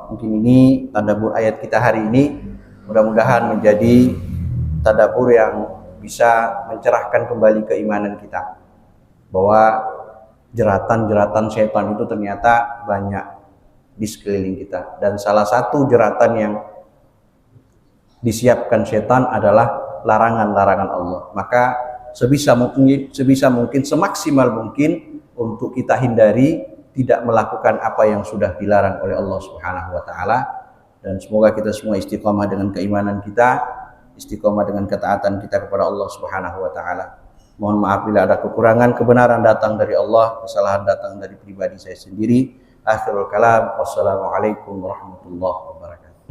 mungkin ini tadabbur ayat kita hari ini. Mudah-mudahan menjadi tadabbur yang bisa mencerahkan kembali keimanan kita, bahwa jeratan-jeratan setan itu ternyata banyak di sekeliling kita, dan salah satu jeratan yang disiapkan setan adalah larangan-larangan Allah. Maka sebisa mungkin semaksimal mungkin untuk kita hindari tidak melakukan apa yang sudah dilarang oleh Allah Subhanahu wa taala, dan semoga kita semua istiqomah dengan keimanan kita, istiqomah dengan ketaatan kita kepada Allah Subhanahu wa taala. Mohon maaf bila ada kekurangan, kebenaran datang dari Allah, kesalahan datang dari pribadi saya sendiri. Akhirul kalam, wassalamualaikum warahmatullahi wabarakatuh.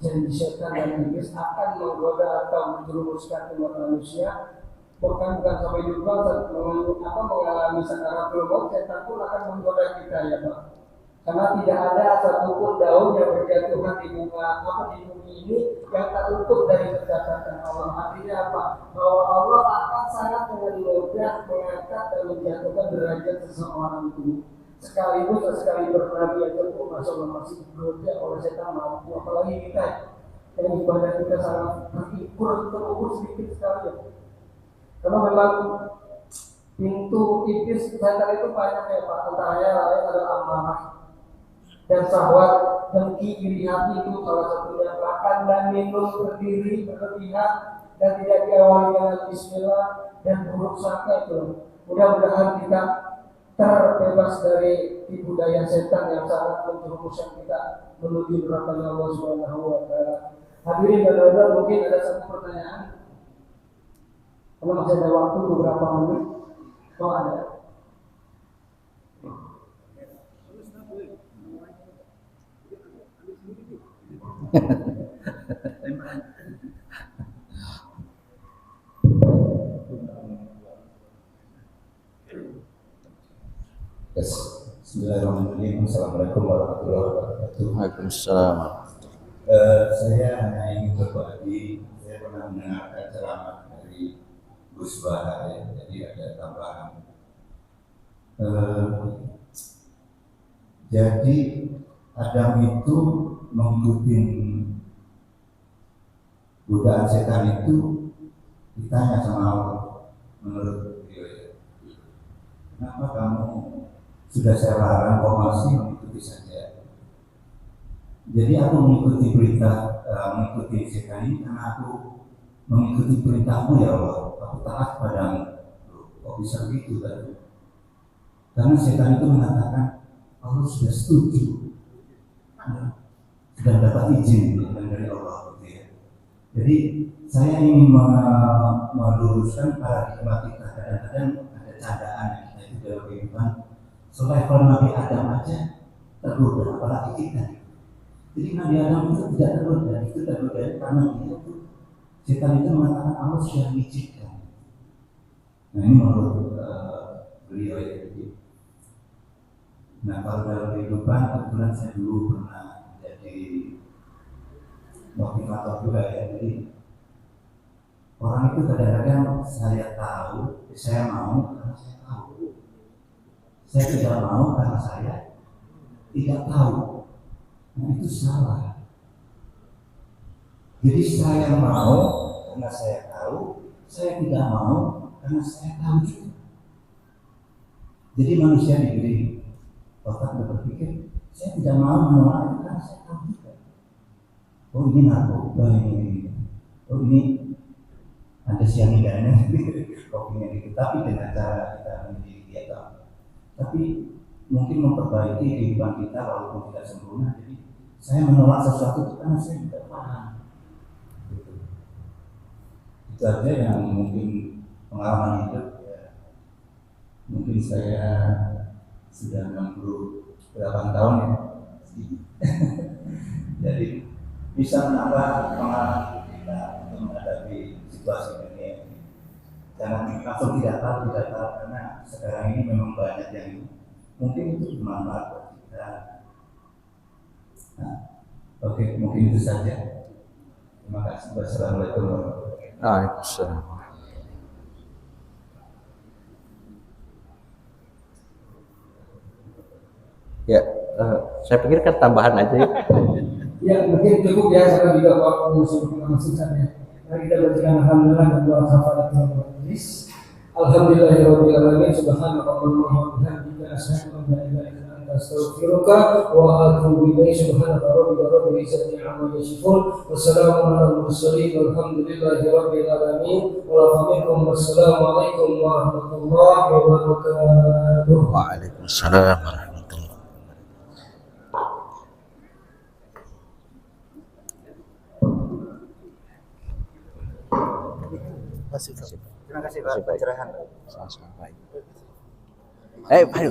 Janji setan dan iblis akan menggoda atau menjerumuskan umat manusia, bukan sampai juga mengalami sakaratul maut, setan pun akan menggoda kita, ya Pak. Karena tidak ada satupun daun yang berjatuhan di bumi ini yang tak luput dari pencatatan Allah. Artinya apa? Bahwa Allah akan sangat dengan mudah mengangkat dan menjatuhkan derajat seseorang itu. Sekaligus sekali bernabi aja pun masih digoda oleh setan mampu, apalagi kita yang ibadah kita sangat terukur sedikit sekali ya. Karena memang pintu iblis setan itu banyak ya Pak. Antaranya lain adalah amarah dan syahwat, dengki, iri hati, itu salah satunya. Makan dan minum berdiri berlebihan dan tidak diawali dengan bismillah dan buruk sangka itu. Mudah-mudahan kita terbebas dari tipu daya setan yang sangat menjerumuskan kita menuju neraka Allah Subhanahu wa taala. Hadirin dan hadirat, mungkin ada satu pertanyaan. Kalau masih ada waktu beberapa menit. Kalau ada. Bismillahirrahmanirrahim. Assalamualaikum warahmatullahi wabarakatuh. Waalaikumsalam. Saya hanya ingin berbagi. Saya pernah mendengarkan ceramah dari Gus Bahar, ya. Jadi ada tambahan. Jadi Adam itu mengikuti godaan setan itu, ditanya sama Allah, menurut beliau, ya, kenapa kamu sudah saya larang kok masih mengikuti saja? Jadi aku mengikuti mengikuti setan ini karena aku mengikuti perintahmu ya Allah, aku taat padamu. Kok bisa begitu tadi? Karena setan itu mengatakan Allah sudah setuju, sudah dapat izin dari Allah. Jadi saya ingin meluruskan paradigma kita. Kadang-kadang ada candaan yang kita juga kehidupan selevel Nabi Adam aja tergoda, apalagi kita. Jadi Nabi Adam itu tidak tergoda, itu tergoda karena dia itu setan itu mengatakan Allah sudah mengizinkan. Nah ini menurut beliau ya. Nah kalau dalam kehidupan kebetulan saya dulu pernah jadi motivator juga ya. Jadi orang itu kadang-kadang saya tahu, saya mau karena saya tahu. Saya tidak mau karena saya tidak tahu. Nah itu salah. Jadi saya mau karena saya tahu, saya tidak mau karena saya tahu juga. Jadi manusia diberi otak berpikir, saya tidak mau menolak itu karena saya tahu juga. Oh ini narkoba ini. Oh ini ada sianidanya, kopinya gitu. Tapi dengan cara kita mendidik dia, tapi mungkin memperbaiki kehidupan kita walaupun tidak sempurna. Jadi saya menolak sesuatu itu karena saya tidak paham. Itu aja yang mungkin pengalaman hidup ya. Mungkin saya sudah 68 tahun ya. Jadi bisa menambah pengalaman kita untuk menghadapi situasi dunia ini. Jangan langsung tidak tahu karena sekarang ini memang banyak yang mungkin itu bermanfaat buat kita. Nah, oke, mungkin itu saja. Terima kasih. Wassalamualaikum warahmatullahi wabarakatuh. Waalaikumsalam. Ya, saya pikir kan tambahan aja ya. Ya mungkin cukup ya, karena juga waktu sudah masukkannya. Mari kita bacakan alhamdulillah dan doa kafaratul majlis. Alhamdulillahirabbil alamin, subhanakallahumma wa bihamdika asyhadu an la ilaha illa anta astaghfiruka wa atubu ilaik. Subhanaka rabbil izzati amma yasifun. Wassalamu alal mursalin walhamdulillahirabbil alamin. Wassalamu alaikum warahmatullahi wabarakatuh. Waalaikumsalam warahmatullahi. Terima kasih Pak pencerahan. Sampai. Pak,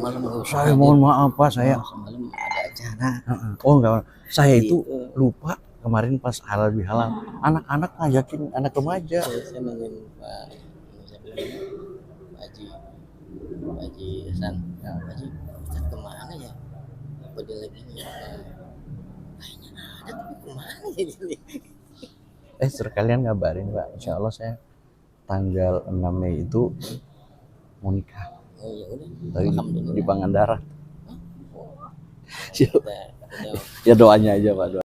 saya mohon maaf Pak, saya malam ada acara. Oh enggak, saya itu lupa kemarin pas halal bihalal, anak-anak ngajakin anak remaja. Saya nungguin Pak, saya bilang Pak Haji Hasan, Pak Haji Ustaz kemana ya? Apa dia lagi nih? Kayaknya ada tapi kemana ya dia? Sekalian ngabarin Pak, insya Allah saya tanggal 6 Mei itu mau nikah. Oh ya udah. Tapi di Pangandaran. Oh. Ya doanya aja Pak.